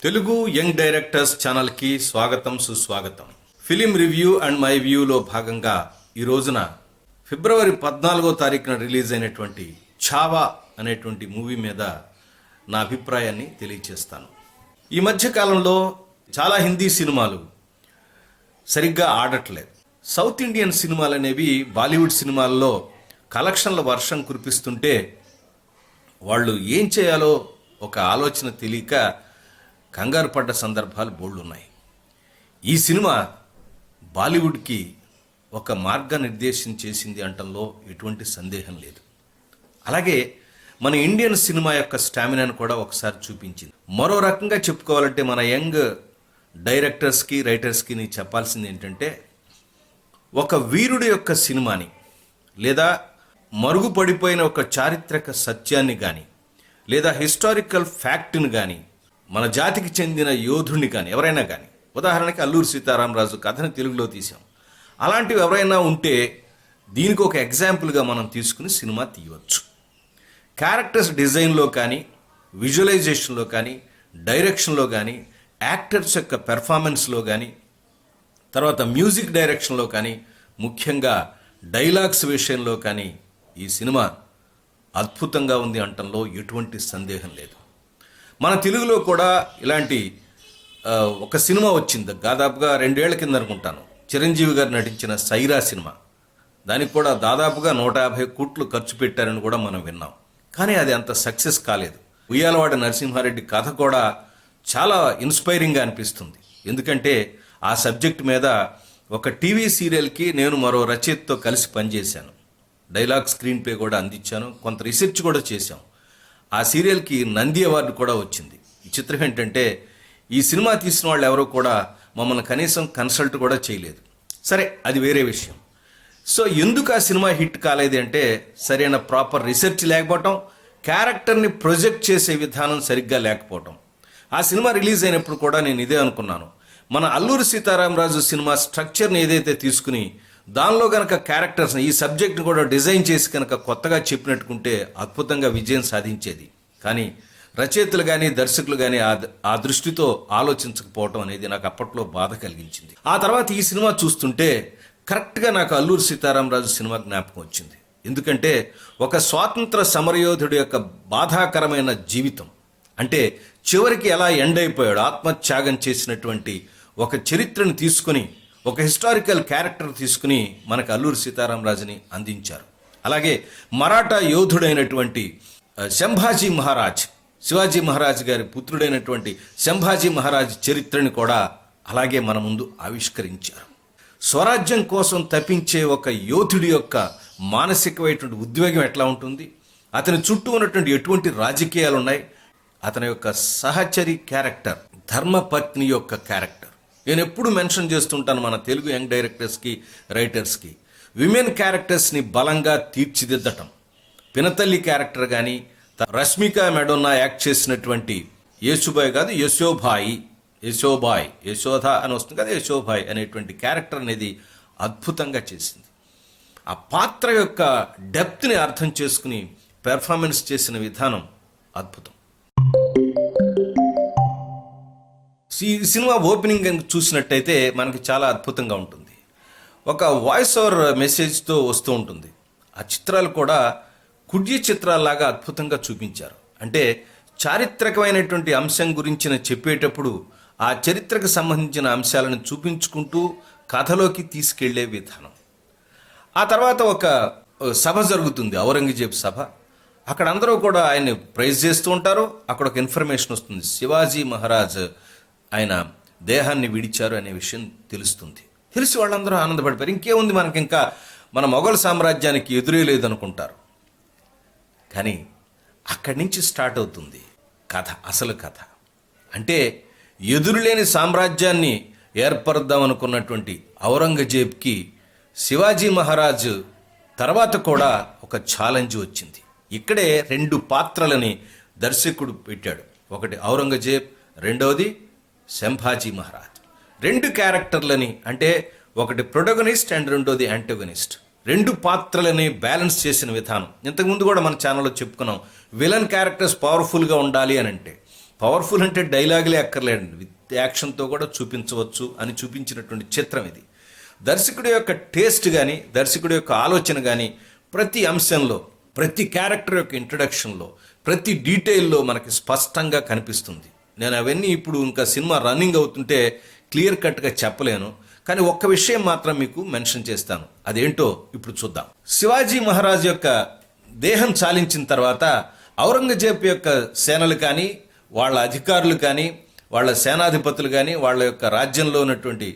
Telugu young directors ఛానల్కి స్వాగతం సుస్వాగతం. ఫిలిం రివ్యూ అండ్ మై వ్యూలో భాగంగా ఈ రోజున ఫిబ్రవరి 14వ తారీఖున రిలీజ్ అయినటువంటి ఛావా అనేటువంటి మూవీ మీద నా అభిప్రాయాన్ని తెలియచేస్తాను. ఈ మధ్య కాలంలో చాలా హిందీ సినిమాలు సరిగ్గా ఆడట్లేదు. సౌత్ ఇండియన్ సినిమాలు అనేవి బాలీవుడ్ సినిమాల్లో కలెక్షన్ల వర్షం కురిపిస్తుంటే వాళ్ళు ఏం చేయాలో ఒక ఆలోచన తెలియక కంగారు పడ్డ సందర్భాలు బోల్డున్నాయి. ఈ సినిమా బాలీవుడ్కి ఒక మార్గనిర్దేశం చేసింది అనటంలో ఎటువంటి సందేహం లేదు. అలాగే మన ఇండియన్ సినిమా యొక్క స్టామినాను కూడా ఒకసారి చూపించింది. మరో రకంగా చెప్పుకోవాలంటే మన యంగ్ డైరెక్టర్స్కి రైటర్స్కి నేను చెప్పాల్సింది ఏంటంటే, ఒక వీరుడి యొక్క సినిమాని లేదా మరుగుపడిపోయిన ఒక చారిత్రక సత్యాన్ని కానీ లేదా హిస్టారికల్ ఫ్యాక్ట్ని కానీ మన జాతికి చెందిన యోధుడిని కానీ ఎవరైనా కానీ, ఉదాహరణకి అల్లూరి సీతారామరాజు కథని తెలుగులో తీసాం, అలాంటివి ఎవరైనా ఉంటే దీనికి ఒక ఎగ్జాంపుల్గా మనం తీసుకుని సినిమా తీయవచ్చు. క్యారెక్టర్స్ డిజైన్లో కానీ, విజువలైజేషన్లో కానీ, డైరెక్షన్లో కానీ, యాక్టర్స్ యొక్క పెర్ఫార్మెన్స్లో కానీ, తర్వాత మ్యూజిక్ డైరెక్షన్లో కానీ, ముఖ్యంగా డైలాగ్స్ విషయంలో కానీ ఈ సినిమా అద్భుతంగా ఉంది అనటంలో ఎటువంటి సందేహం లేదు. మన తెలుగులో కూడా ఇలాంటి ఒక సినిమా వచ్చింది దాదాపుగా 2 ఏళ్ల కింద అనుకుంటాను. చిరంజీవి గారు నటించిన సైరా సినిమా, దానికి కూడా దాదాపుగా 150 కోట్లు ఖర్చు పెట్టారని కూడా మనం విన్నాం. కానీ అది అంత సక్సెస్ కాలేదు. ఉయ్యాలవాడ నరసింహారెడ్డి కథ కూడా చాలా ఇన్స్పైరింగ్గా అనిపిస్తుంది. ఎందుకంటే ఆ సబ్జెక్ట్ మీద ఒక టీవీ సీరియల్కి నేను మరో రచయితతో కలిసి పనిచేశాను. డైలాగ్ స్క్రీన్ ప్లే కూడా అందించాను, కొంత రీసెర్చ్ కూడా చేశాం. ఆ సీరియల్కి నంది అవార్డు కూడా వచ్చింది. ఈ చిత్రం ఏంటంటే, ఈ సినిమా తీసిన వాళ్ళు ఎవరో కూడా మమ్మల్ని కనీసం కన్సల్ట్ కూడా చేయలేదు. సరే, అది వేరే విషయం. సో ఎందుకు ఆ సినిమా హిట్ కాలేదు అంటే, సరైన ప్రాపర్ రీసెర్చ్ లేకపోవటం, క్యారెక్టర్ని ప్రొజెక్ట్ చేసే విధానం సరిగ్గా లేకపోవటం. ఆ సినిమా రిలీజ్ అయినప్పుడు కూడా నేను ఇదే అనుకున్నాను, మన అల్లూరి సీతారామరాజు సినిమా స్ట్రక్చర్ని ఏదైతే తీసుకుని దానిలో కనుక క్యారెక్టర్స్ని, ఈ సబ్జెక్ట్ని కూడా డిజైన్ చేసి కనుక కొత్తగా చెప్పినట్టుకుంటే అద్భుతంగా విజయం సాధించేది. కానీ రచయితలు కానీ దర్శకులు కానీ ఆ దృష్టితో ఆలోచించకపోవటం అనేది నాకు అప్పట్లో బాధ కలిగించింది. ఆ తర్వాత ఈ సినిమా చూస్తుంటే కరెక్ట్గా నాకు అల్లూరి సీతారామరాజు సినిమా జ్ఞాపకం వచ్చింది. ఎందుకంటే ఒక స్వాతంత్ర సమరయోధుడి యొక్క బాధాకరమైన జీవితం, అంటే చివరికి ఎలా ఎండ్ అయిపోయాడు, ఆత్మత్యాగం చేసినటువంటి ఒక చరిత్రను తీసుకుని, ఒక హిస్టారికల్ క్యారెక్టర్ తీసుకుని మనకు అల్లూరి సీతారామరాజుని అందించారు. అలాగే మరాఠా యోధుడైనటువంటి సంభాజీ మహారాజ్, శివాజీ మహారాజ్ గారి పుత్రుడైనటువంటి సంభాజీ మహారాజ్ చరిత్రని కూడా అలాగే మన ముందు ఆవిష్కరించారు. స్వరాజ్యం కోసం తప్పించే ఒక యోధుడి యొక్క మానసికమైనటువంటి ఉద్వేగం ఎట్లా ఉంటుంది, అతని చుట్టూ ఉన్నటువంటి ఎటువంటి రాజకీయాలు ఉన్నాయి, అతని యొక్క సహచరి క్యారెక్టర్ ధర్మపత్ని యొక్క క్యారెక్టర్. నేను ఎప్పుడు మెన్షన్ చేస్తుంటాను మన తెలుగు యంగ్ డైరెక్టర్స్కి రైటర్స్కి, విమెన్ క్యారెక్టర్స్ని బలంగా తీర్చిదిద్దటం. పినతల్లి క్యారెక్టర్ కానీ, రష్మిక మెడోన్నా యాక్ట్ చేసినటువంటి యేసుబాయ్ కాదు యశోబాయ్ యశోధ అని వస్తుంది కదా, యశోబాయ్ అనేటువంటి క్యారెక్టర్ అనేది అద్భుతంగా చేసింది. ఆ పాత్ర యొక్క డెప్త్ని అర్థం చేసుకుని పెర్ఫార్మెన్స్ చేసిన విధానం అద్భుతం. ఈ సినిమా ఓపెనింగ్ చూసినట్టయితే మనకి చాలా అద్భుతంగా ఉంటుంది. ఒక వాయిస్ ఓవర్ మెసేజ్తో వస్తూ ఉంటుంది. ఆ చిత్రాలు కూడా కుడ్య చిత్రాల్లాగా అద్భుతంగా చూపించారు. అంటే చారిత్రకమైనటువంటి అంశం గురించిన చెప్పేటప్పుడు ఆ చరిత్రకు సంబంధించిన అంశాలను చూపించుకుంటూ కథలోకి తీసుకెళ్లే విధానం. ఆ తర్వాత ఒక సభ జరుగుతుంది, ఔరంగజేబ్ సభ. అక్కడ అందరూ కూడా ఆయన్ని ప్రైజ్ చేస్తూ ఉంటారు. అక్కడ ఒక ఇన్ఫర్మేషన్ వస్తుంది, శివాజీ మహారాజ్ ఆయన దేహాన్ని విడిచారు అనే విషయం తెలుస్తుంది. తెలిసి వాళ్ళందరూ ఆనందపడిపోయారు. ఇంకేముంది, మనకి ఇంకా మన మొఘల్ సామ్రాజ్యానికి ఎదురే లేదనుకుంటారు. కానీ అక్కడి నుంచి స్టార్ట్ అవుతుంది కథ, అసలు కథ. అంటే ఎదురులేని సామ్రాజ్యాన్ని ఏర్పరుద్దాం అనుకున్నటువంటి ఔరంగజేబ్కి శివాజీ మహారాజ్ తర్వాత కూడా ఒక ఛాలెంజ్ వచ్చింది. ఇక్కడే 2 పాత్రలని దర్శకుడు పెట్టాడు. ఒకటి ఔరంగజేబ్, రెండవది సంభాజీ మహారాజ్. 2 క్యారెక్టర్లని, అంటే ఒకటి ప్రొటగనిస్ట్ అండ్ రెండోది యాంటగనిస్ట్, 2 పాత్రలని బ్యాలెన్స్ చేసిన విధానం. ఇంతకుముందు కూడా మన ఛానల్లో చెప్పుకున్నాం, విలన్ క్యారెక్టర్స్ పవర్ఫుల్గా ఉండాలి అని అంటే పవర్ఫుల్ అంటే డైలాగులే అక్కర్లేదండి, విత్ యాక్షన్తో కూడా చూపించవచ్చు అని చూపించినటువంటి చిత్రం ఇది. దర్శకుడి యొక్క టేస్ట్ కానీ, దర్శకుడి యొక్క ఆలోచన కానీ ప్రతి అంశంలో, ప్రతి క్యారెక్టర్ యొక్క ఇంట్రడక్షన్లో, ప్రతి డీటెయిల్లో మనకి స్పష్టంగా కనిపిస్తుంది. నేను అవన్నీ ఇప్పుడు ఇంకా సినిమా రన్నింగ్ అవుతుంటే క్లియర్ కట్గా చెప్పలేను, కానీ ఒక్క విషయం మాత్రం మీకు మెన్షన్ చేస్తాను. అదేంటో ఇప్పుడు చూద్దాం. శివాజీ మహారాజ్ యొక్క దేహం చాలించిన తర్వాత ఔరంగజేబ్ యొక్క సేనలు కానీ, వాళ్ళ అధికారులు కానీ, వాళ్ళ సేనాధిపతులు కానీ, వాళ్ళ యొక్క రాజ్యంలో ఉన్నటువంటి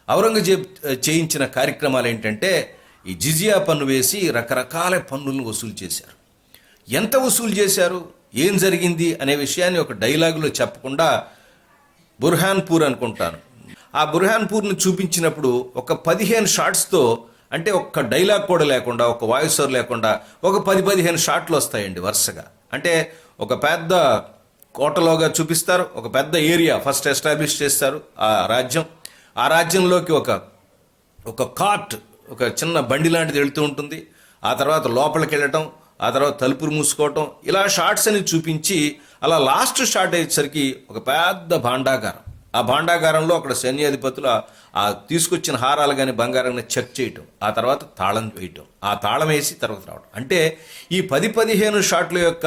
ఔరంగజేబ్ చేయించిన కార్యక్రమాలు ఏంటంటే ఈ జిజియా పన్ను వేసి రకరకాల పన్నులను వసూలు చేశారు. ఎంత వసూలు చేశారు, ఏం జరిగింది అనే విషయాన్ని ఒక డైలాగులో చెప్పకుండా బుర్హాన్పూర్ అనుకుంటాను, ఆ బుర్హాన్పూర్ను చూపించినప్పుడు ఒక 15 షాట్స్తో, అంటే ఒక్క డైలాగ్ కూడా లేకుండా, ఒక వాయిస్ ఓవర్ లేకుండా ఒక 10-15 షాట్లు వస్తాయండి వరుసగా. అంటే ఒక పెద్ద కోటలోగా చూపిస్తారు, ఒక పెద్ద ఏరియా ఫస్ట్ ఎస్టాబ్లిష్ చేస్తారు ఆ రాజ్యంలోకి ఒక కార్ట్, ఒక చిన్న బండి లాంటిది వెళుతూ ఉంటుంది. ఆ తర్వాత లోపలికి వెళ్ళటం, ఆ తర్వాత తలుపులు మూసుకోవటం, ఇలా షార్ట్స్ అని చూపించి అలా లాస్ట్ షాట్ అయ్యేసరికి ఒక పెద్ద భాండాగారం, ఆ భాండాగారంలో అక్కడ సైన్యాధిపతులు ఆ తీసుకొచ్చిన హారాలు కానీ బంగారాన్ని చెక్ చేయటం, ఆ తర్వాత తాళం వేయటం, ఆ తాళం వేసి తర్వాత రావడం. అంటే ఈ 10-15 షాట్ల యొక్క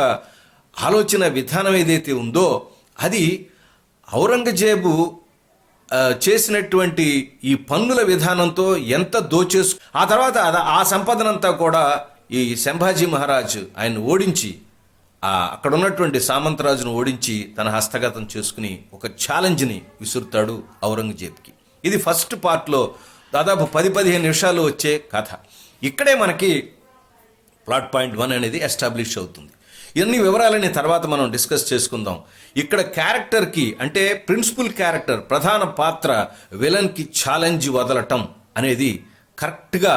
ఆలోచన విధానం ఏదైతే ఉందో అది ఔరంగజేబు చేసినటువంటి ఈ పన్నుల విధానంతో ఎంత ఆ తర్వాత ఆ సంపదనంతా కూడా ఈ సంభాజీ మహారాజ్ ఆయన ఓడించి, అక్కడ ఉన్నటువంటి సామంతరాజును ఓడించి తన హస్తగతం చేసుకుని ఒక ఛాలెంజ్ని విసురుతాడు ఔరంగజేబ్కి. ఇది ఫస్ట్ పార్ట్లో దాదాపు 10-15 నిమిషాలు వచ్చే కథ. ఇక్కడే మనకి ప్లాట్ పాయింట్ 1 అనేది ఎస్టాబ్లిష్ అవుతుంది. ఇవన్నీ వివరాలని తర్వాత మనం డిస్కస్ చేసుకుందాం. ఇక్కడ క్యారెక్టర్కి, అంటే ప్రిన్సిపల్ క్యారెక్టర్, ప్రధాన పాత్ర విలన్కి ఛాలెంజ్ వదలటం అనేది కరెక్ట్గా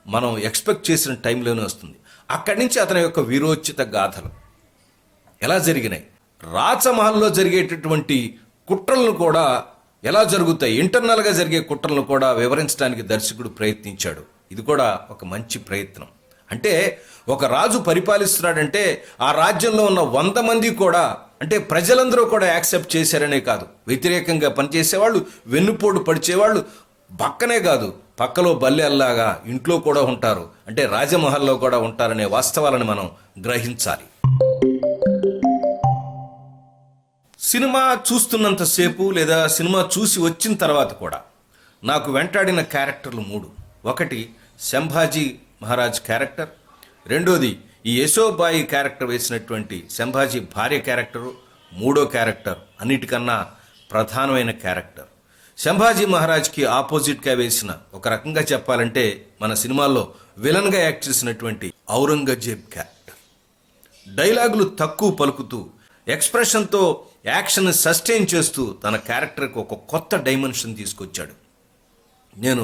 మనం ఎక్స్పెక్ట్ చేసిన టైంలోనే వస్తుంది. అక్కడి నుంచి అతని యొక్క వీరోచిత గాథలు ఎలా జరిగినాయి, రాచమహల్లో జరిగేటటువంటి కుట్రలను కూడా ఎలా జరుగుతాయి, ఇంటర్నల్గా జరిగే కుట్రలను కూడా వివరించడానికి దర్శకుడు ప్రయత్నించాడు. ఇది కూడా ఒక మంచి ప్రయత్నం. అంటే ఒక రాజు పరిపాలిస్తున్నాడంటే ఆ రాజ్యంలో ఉన్న 100 మంది కూడా, అంటే ప్రజలందరూ కూడా యాక్సెప్ట్ చేశారనే కాదు, వ్యతిరేకంగా పనిచేసేవాళ్ళు, వెన్నుపోటు పడిచేవాళ్ళు పక్కనే కాదు, పక్కలో బల్లెల్లాగా ఇంట్లో కూడా ఉంటారు, అంటే రాజమహల్లో కూడా ఉంటారనే వాస్తవాలను మనం గ్రహించాలి. సినిమా చూస్తున్నంతసేపు లేదా సినిమా చూసి వచ్చిన తర్వాత కూడా నాకు వెంటాడిన క్యారెక్టర్లు 3. ఒకటి సంభాజీ మహారాజ్ క్యారెక్టర్, రెండోది ఈ యశోబాయి క్యారెక్టర్ వేసినటువంటి సంభాజీ భార్య క్యారెక్టరు, మూడో క్యారెక్టర్ అన్నిటికన్నా ప్రధానమైన క్యారెక్టర్ సంభాజీ మహారాజ్కి ఆపోజిట్గా వేసిన, ఒక రకంగా చెప్పాలంటే మన సినిమాల్లో విలన్గా యాక్ట్ చేసినటువంటి ఔరంగజేబ్ క్యారెక్టర్. డైలాగులు తక్కువ పలుకుతూ ఎక్స్ప్రెషన్తో యాక్షన్ సస్టైన్ చేస్తూ తన క్యారెక్టర్కి ఒక కొత్త డైమెన్షన్ తీసుకొచ్చాడు. నేను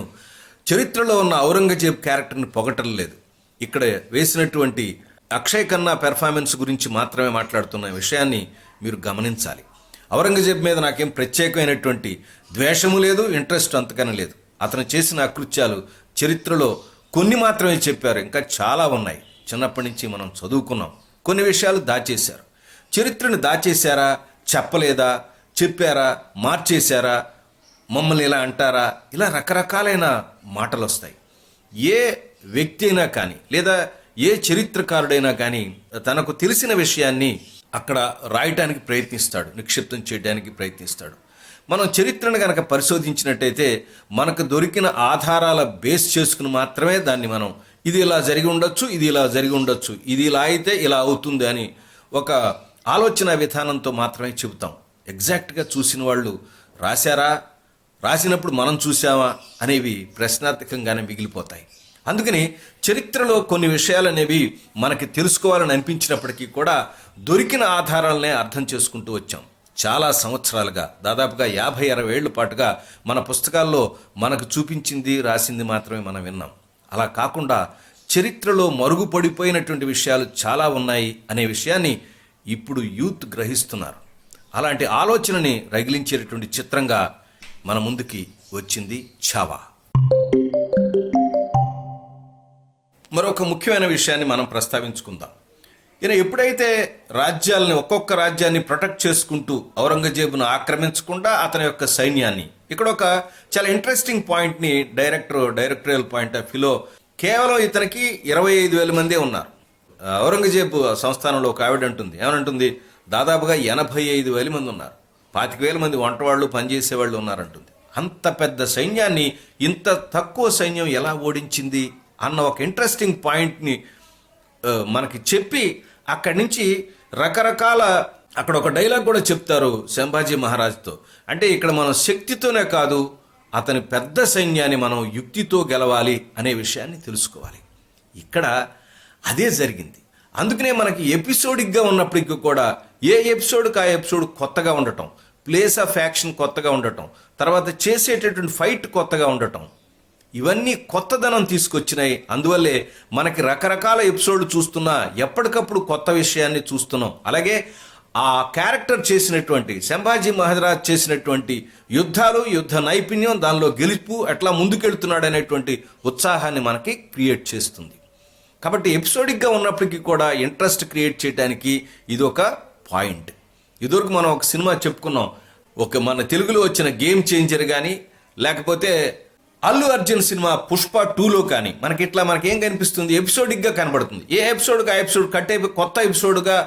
చరిత్రలో ఉన్న ఔరంగజేబ్ క్యారెక్టర్ని పొగటం లేదు, ఇక్కడ వేసినటువంటి అక్షయ్ ఖన్నా పెర్ఫార్మెన్స్ గురించి మాత్రమే మాట్లాడుతున్న విషయాన్ని మీరు గమనించాలి. ఔరంగజేబ్ మీద నాకేం ప్రత్యేకమైనటువంటి ద్వేషము లేదు, ఇంట్రెస్ట్ అంతకన్నా లేదు. అతను చేసిన అకృత్యాలు చరిత్రలో కొన్ని మాత్రమే చెప్పారు, ఇంకా చాలా ఉన్నాయి. చిన్నప్పటి నుంచి మనం చదువుకున్నాం. కొన్ని విషయాలు దాచేశారు. చరిత్రను దాచేశారా, చెప్పలేదా, చెప్పారా, మార్చేశారా, మమ్మల్ని ఇలా అంటారా, ఇలా రకరకాలైన మాటలు వస్తాయి. ఏ వ్యక్తి అయినా కానీ లేదా ఏ చరిత్రకారుడైనా కానీ తనకు తెలిసిన విషయాన్ని అక్కడ రాయటానికి ప్రయత్నిస్తాడు, నిక్షిప్తం చేయడానికి ప్రయత్నిస్తాడు. మనం చరిత్రను కనుక పరిశోధించినట్టయితే మనకు దొరికిన ఆధారాల బేస్ చేసుకుని మాత్రమే దాన్ని మనం ఇది ఇలా జరిగి ఉండొచ్చు, ఇది ఇలా జరిగి ఉండొచ్చు, ఇది ఇలా అయితే ఇలా అవుతుంది అని ఒక ఆలోచన విధానంతో మాత్రమే చెబుతాం. ఎగ్జాక్ట్గా చూసిన వాళ్ళు రాశారా, రాసినప్పుడు మనం చూసామా అనేవి ప్రశ్నార్థకంగానే మిగిలిపోతాయి. అందుకని చరిత్రలో కొన్ని విషయాలు అనేవి మనకి తెలుసుకోవాలని అనిపించినప్పటికీ కూడా దొరికిన ఆధారాలనే అర్థం చేసుకుంటూ వచ్చాం. చాలా సంవత్సరాలుగా, దాదాపుగా 50-60 ఏళ్ల పాటుగా మన పుస్తకాల్లో మనకు చూపించింది, రాసింది మాత్రమే మనం విన్నాం. అలా కాకుండా చరిత్రలో మరుగుపడిపోయినటువంటి విషయాలు చాలా ఉన్నాయి అనే విషయాన్ని ఇప్పుడు యూత్ గ్రహిస్తున్నారు. అలాంటి ఆలోచనని రగిలించేటటువంటి చిత్రంగా మన ముందుకి వచ్చింది ఛావా. మరొక ముఖ్యమైన విషయాన్ని మనం ప్రస్తావించుకుందాం. ఈయన ఎప్పుడైతే రాజ్యాలని ఒక్కొక్క రాజ్యాన్ని ప్రొటెక్ట్ చేసుకుంటూ ఔరంగజేబును ఆక్రమించకుండా అతని యొక్క సైన్యాన్ని, ఇక్కడ ఒక చాలా ఇంట్రెస్టింగ్ పాయింట్ని డైరెక్టరియల్ పాయింట్ ఆఫ్ వ్యూలో కేవలం ఇతనికి 25,000 మందే ఉన్నారు. ఔరంగజేబు సంస్థానంలో ఒక ఆవిడ అంటుంది, ఏమనంటుంది, దాదాపుగా 85,000 మంది ఉన్నారు, 25,000 మంది వంటవాళ్ళు పనిచేసేవాళ్ళు ఉన్నారంటుంది. అంత పెద్ద సైన్యాన్ని ఇంత తక్కువ సైన్యం ఎలా ఓడించింది అన్న ఒక ఇంట్రెస్టింగ్ పాయింట్ని మనకి చెప్పి అక్కడి నుంచి రకరకాల, అక్కడ ఒక డైలాగ్ కూడా చెప్తారు సంభాజీ మహారాజ్తో. అంటే ఇక్కడ మనం శక్తితోనే కాదు, అతని పెద్ద సైన్యాన్ని మనం యుక్తితో గెలవాలి అనే విషయాన్ని తెలుసుకోవాలి. ఇక్కడ అదే జరిగింది. అందుకనే మనకి ఎపిసోడిక్గా ఉన్నప్పటికీ కూడా ఏ ఎపిసోడ్కి ఆ ఎపిసోడ్ కొత్తగా ఉండటం, ప్లేస్ ఆఫ్ యాక్షన్ కొత్తగా ఉండటం, తర్వాత చేసేటటువంటి ఫైట్ కొత్తగా ఉండటం, ఇవన్నీ కొత్తదనం తీసుకొచ్చినాయి. అందువల్లే మనకి రకరకాల ఎపిసోడ్లు చూస్తున్నా ఎప్పటికప్పుడు కొత్త విషయాన్ని చూస్తున్నాం. అలాగే ఆ క్యారెక్టర్ చేసినటువంటి సంభాజీ మహారాజ్ చేసినటువంటి యుద్ధాలు, యుద్ధ నైపుణ్యం, దానిలో గెలుపు, ఎట్లా ముందుకెళ్తున్నాడు అనేటువంటి ఉత్సాహాన్ని మనకి క్రియేట్ చేస్తుంది. కాబట్టి ఎపిసోడిక్గా ఉన్నప్పటికీ కూడా ఇంట్రెస్ట్ క్రియేట్ చేయడానికి ఇది ఒక పాయింట్. ఇదివరకు మనం ఒక సినిమా చెప్పుకున్నాం, ఒక మన తెలుగులో వచ్చిన గేమ్ చేంజర్ కానీ, లేకపోతే అల్లు అర్జున్ సినిమా పుష్ప 2లో కానీ మనకేం కనిపిస్తుంది, ఎపిసోడిక్గా కనబడుతుంది. ఏ ఎపిసోడ్గా ఆ ఎపిసోడ్ కట్ అయిపోయి కొత్త ఎపిసోడ్గా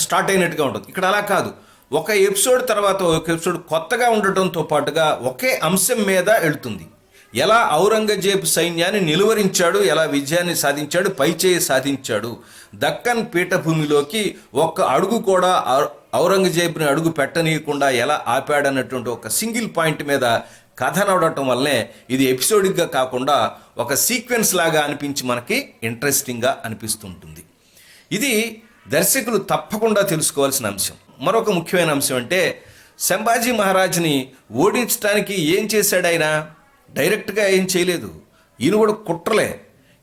స్టార్ట్ అయినట్టుగా ఉంటుంది. ఇక్కడ అలా కాదు, ఒక ఎపిసోడ్ తర్వాత ఒక ఎపిసోడ్ కొత్తగా ఉండటంతో పాటుగా ఒకే అంశం మీద వెళ్తుంది. ఎలా ఔరంగజేబు సైన్యాన్ని నిలువరించాడు, ఎలా విజయాన్ని సాధించాడు, పైచేయి సాధించాడు, దక్కన్ పీఠభూమిలోకి ఒక్క అడుగు కూడా ఔరంగజేబుని అడుగు పెట్టనీయకుండా ఎలా ఆపాడన్నటువంటి ఒక సింగిల్ పాయింట్ మీద కథ నడవటం వల్లనే ఇది ఎపిసోడిక్గా కాకుండా ఒక సీక్వెన్స్ లాగా అనిపించి మనకి ఇంట్రెస్టింగ్గా అనిపిస్తుంటుంది. ఇది దర్శకులు తప్పకుండా తెలుసుకోవాల్సిన అంశం. మరొక ముఖ్యమైన అంశం అంటే సంభాజీ మహారాజ్ని ఓడించడానికి ఏం చేశాడు ఆయన? డైరెక్ట్గా ఏం చేయలేదు, ఈయన కూడా కుట్రలే.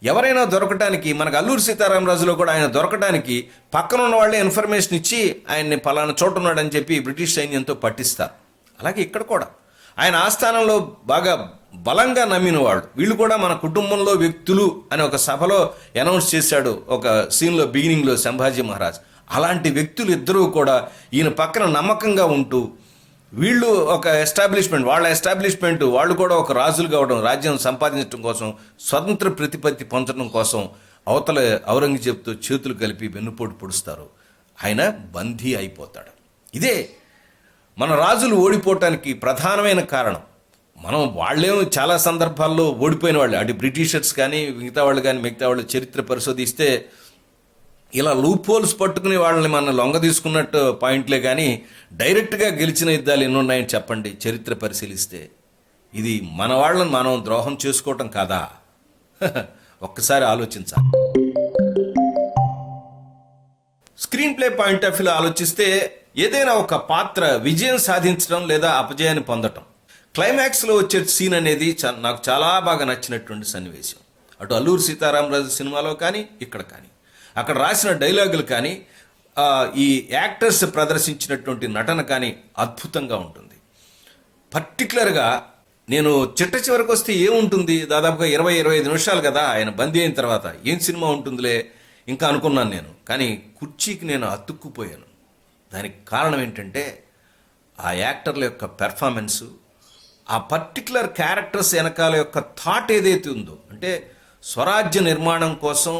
ఎవరైనా దొరకటానికి, మనకు అల్లూరి సీతారామరాజులో కూడా ఆయన దొరకటానికి పక్కన ఉన్న వాళ్ళే ఇన్ఫర్మేషన్ ఇచ్చి ఆయన్ని పలానా చోట ఉన్నాడని చెప్పి బ్రిటిష్ సైన్యంతో పట్టిస్తారు. అలాగే ఇక్కడ కూడా ఆయన ఆస్థానంలో బాగా బలంగా నమ్మిన వాళ్ళు, వీళ్ళు కూడా మన కుటుంబంలో వ్యక్తులు అని ఒక సభలో అనౌన్స్ చేశాడు ఒక సీన్లో బిగినింగ్లో సంభాజీ మహారాజ్. అలాంటి వ్యక్తులు ఇద్దరూ కూడా ఈయన పక్కన నమ్మకంగా ఉంటూ, వీళ్ళు ఒక ఎస్టాబ్లిష్మెంట్, వాళ్ళ ఎస్టాబ్లిష్మెంట్, వాళ్ళు కూడా ఒక రాజులు కావడం, రాజ్యం సంపాదించడం కోసం, స్వతంత్ర ప్రతిపత్తి పొందడం కోసం అవతల ఔరంగజేబుతో చేతులు కలిపి వెన్నుపోటు పొడుస్తారు. ఆయన బందీ అయిపోతాడు. ఇదే మన రాజులు ఓడిపోవటానికి ప్రధానమైన కారణం. వాళ్ళేమో చాలా సందర్భాల్లో ఓడిపోయిన వాళ్ళు, అటు బ్రిటిషర్స్ కానీ మిగతా వాళ్ళు చరిత్ర పరిశోధిస్తే ఇలా లూప్ హోల్స్ పట్టుకుని వాళ్ళని మన లొంగ తీసుకున్నట్టు పాయింట్లే కానీ డైరెక్ట్గా గెలిచిన యుద్ధాలు ఎన్ని ఉన్నాయని చెప్పండి చరిత్ర పరిశీలిస్తే. ఇది మన వాళ్ళని మనం ద్రోహం చేసుకోవటం కాదా? ఒక్కసారి ఆలోచించాలి. స్క్రీన్ ప్లే పాయింట్ ఆఫ్ వ్యూలో ఆలోచిస్తే ఏదైనా ఒక పాత్ర విజయం సాధించడం లేదా అపజయాన్ని పొందటం, క్లైమాక్స్లో వచ్చే సీన్ అనేది నాకు చాలా బాగా నచ్చినటువంటి సన్నివేశం. అటు అల్లూరి సీతారామరాజు సినిమాలో కానీ ఇక్కడ కానీ, అక్కడ రాసిన డైలాగులు కానీ, ఈ యాక్టర్స్ ప్రదర్శించినటువంటి నటన కానీ అద్భుతంగా ఉంటుంది. పర్టికులర్గా నేను చిట్ట చివరికి వస్తే ఏముంటుంది, దాదాపుగా 20-25 నిమిషాలు కదా ఆయన బందీ అయిన తర్వాత, ఏం సినిమా ఉంటుందిలే ఇంకా అనుకున్నాను నేను. కానీ కుర్చీకి నేను అతుక్కుపోయాను. దానికి కారణం ఏంటంటే ఆ యాక్టర్ల యొక్క పెర్ఫార్మెన్సు, ఆ పర్టికులర్ క్యారెక్టర్స్ వెనకాల యొక్క థాట్ ఏదైతే ఉందో, అంటే స్వరాజ్య నిర్మాణం కోసం,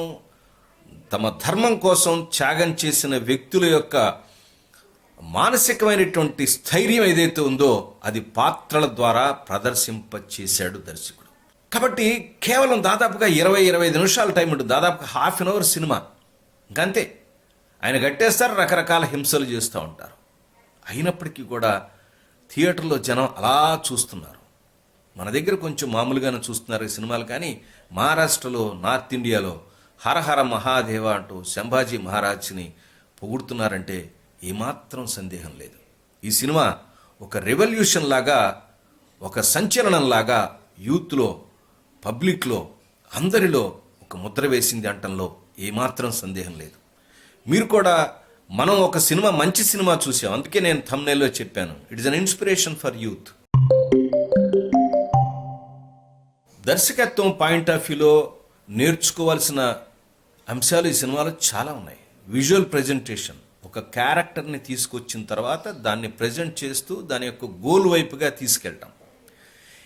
తమ ధర్మం కోసం త్యాగం చేసిన వ్యక్తుల యొక్క మానసికమైనటువంటి స్థైర్యం ఏదైతే ఉందో అది పాత్రల ద్వారా ప్రదర్శింపచేశాడు దర్శకుడు. కాబట్టి కేవలం దాదాపుగా 20-25 నిమిషాల టైం ఉంటుంది, దాదాపుగా హాఫ్ అన్ అవర్ సినిమా. ఇంకంతే, ఆయన కట్టేస్తారు, రకరకాల హింసలు చేస్తూ ఉంటారు. అయినప్పటికీ కూడా థియేటర్లో జనం అలా చూస్తున్నారు. మన దగ్గర కొంచెం మామూలుగానే చూస్తున్నారు ఈ సినిమాలు, కానీ మహారాష్ట్రలో, నార్త్ ఇండియాలో హరహర మహాదేవ అంటూ సంభాజీ మహారాజ్ని పొగుడుతున్నారంటే ఏమాత్రం సందేహం లేదు. ఈ సినిమా ఒక రెవల్యూషన్ లాగా, ఒక సంచలనం లాగా యూత్లో, పబ్లిక్లో, అందరిలో ఒక ముద్ర వేసింది అంటంలో ఏమాత్రం సందేహం లేదు. మీరు కూడా, మనం ఒక సినిమా, మంచి సినిమా చూసాం, అందుకే నేను థంబ్నెయిల్లో చెప్పాను, it is an inspiration for youth. దర్శకత్వం పాయింట్ ఆఫ్ వ్యూలో నేర్చుకోవాల్సిన అంశాలు ఈ సినిమాలో చాలా ఉన్నాయి. Visual presentation. ఒక క్యారెక్టర్ని తీసుకొచ్చిన తర్వాత దాన్ని ప్రజెంట్ చేస్తూ దాని యొక్క గోల్ వైపుగా తీసుకెళ్ళటం.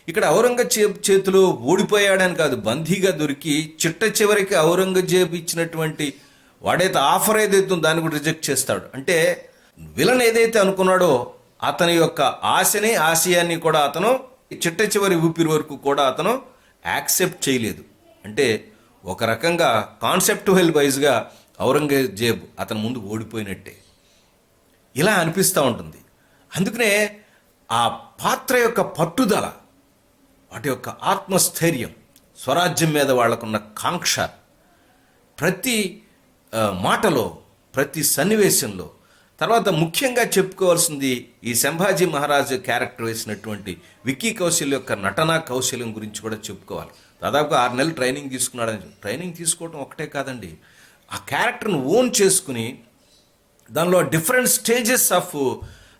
ఇక్కడ ఔరంగజేబ్ చేతిలో ఓడిపోయాడని కాదు, బందీగా దొరికి చిట్ట చివరికి ఔరంగజేబ్ ఇచ్చినటువంటి వాడైతే ఆఫర్ ఏదైతే ఉందో దాన్ని కూడా రిజెక్ట్ చేస్తాడు. అంటే విలన్ ఏదైతే అనుకున్నాడో అతని యొక్క ఆశని ఆశయాన్ని కూడా అతను చిట్ట చివరి ఊపిరి వరకు కూడా అతను యాక్సెప్ట్ చేయలేదు. అంటే ఒక రకంగా కాన్సెప్టువల్ వైజ్గా ఔరంగజేబ్ అతని ముందు ఓడిపోయినట్టే ఇలా అనిపిస్తూ ఉంటుంది. అందుకనే ఆ పాత్ర యొక్క పట్టుదల, వాటి యొక్క ఆత్మస్థైర్యం, స్వరాజ్యం మీద వాళ్ళకున్న కాంక్ష, ప్రతి మాటలో, ప్రతి సన్నివేశంలో, తర్వాత ముఖ్యంగా చెప్పుకోవాల్సింది ఈ సంభాజీ మహారాజు క్యారెక్టర్ వేసినటువంటి విక్కీ కౌశల్ యొక్క నటనా కౌశల్యం గురించి కూడా చెప్పుకోవాలి. దాదాపు 6 నెలలు ట్రైనింగ్ తీసుకున్నాడని. ట్రైనింగ్ తీసుకోవడం ఒకటే కాదండి, ఆ క్యారెక్టర్ను ఓన్ చేసుకుని దానిలో డిఫరెంట్ స్టేజెస్ ఆఫ్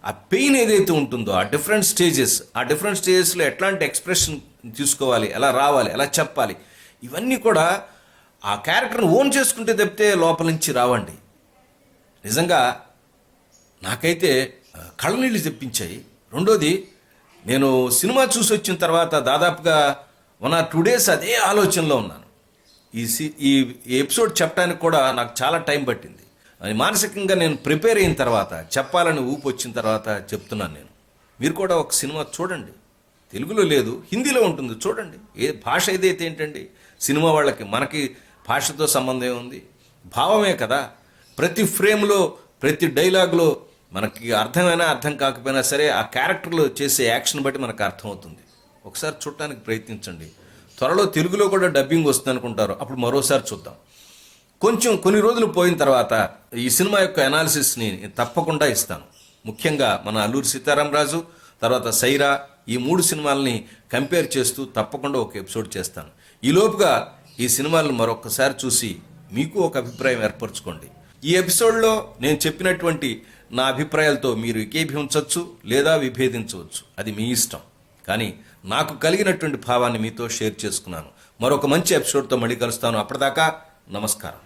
ఆ పెయిన్ ఏదైతే ఉంటుందో ఆ డిఫరెంట్ స్టేజెస్లో ఎట్లాంటి ఎక్స్ప్రెషన్ తీసుకోవాలి, ఎలా రావాలి, ఎలా చెప్పాలి, ఇవన్నీ కూడా ఆ క్యారెక్టర్ను ఓన్ చేసుకుంటే తప్పితే లోపల నుంచి రావండి. నిజంగా నాకైతే కళ్ళనీళ్ళు తెప్పించాయి. రెండోది, నేను సినిమా చూసి వచ్చిన తర్వాత దాదాపుగా 1 or 2 days అదే ఆలోచనలో ఉన్నాను. ఈ ఎపిసోడ్ చెప్పడానికి కూడా నాకు చాలా టైం పట్టింది. మానసికంగా నేను ప్రిపేర్ అయిన తర్వాత, చెప్పాలని ఊపు వచ్చిన తర్వాత చెప్తున్నాను నేను. మీరు కూడా ఒక సినిమా చూడండి, తెలుగులో లేదు, హిందీలో ఉంటుంది, చూడండి. ఏ భాష ఏదైతే ఏంటండి, సినిమా వాళ్ళకి మనకి భాషతో సంబంధం ఉంది, భావమే కదా. ప్రతి ఫ్రేమ్లో, ప్రతి డైలాగ్లో మనకి అర్థమైనా అర్థం కాకపోయినా సరే ఆ క్యారెక్టర్లో చేసే యాక్షన్ బట్టి మనకు అర్థమవుతుంది. ఒకసారి చూడటానికి ప్రయత్నించండి. త్వరలో తెలుగులో కూడా డబ్బింగ్ వస్తుంది అనుకుంటారు, అప్పుడు మరోసారి చూద్దాం. కొన్ని రోజులు పోయిన తర్వాత ఈ సినిమా యొక్క అనాలిసిస్ని తప్పకుండా ఇస్తాను. ముఖ్యంగా మన అల్లూరి సీతారామరాజు, తర్వాత సైరా, ఈ 3 సినిమాలని కంపేర్ చేస్తూ తప్పకుండా ఒక ఎపిసోడ్ చేస్తాను. ఈ లోపుగా ఈ సినిమాలను మరొకసారి చూసి మీకు ఒక అభిప్రాయం ఏర్పరచుకోండి. ఈ ఎపిసోడ్లో నేను చెప్పినటువంటి నా అభిప్రాయాలతో మీరు ఏకీభవించవచ్చు లేదా విభేదించవచ్చు, అది మీ ఇష్టం. కానీ నాకు కలిగినటువంటి భావాన్ని మీతో షేర్ చేసుకున్నాను. మరొక మంచి ఎపిసోడ్తో మళ్ళీ కలుస్తాను. అప్పటిదాకా నమస్కారం.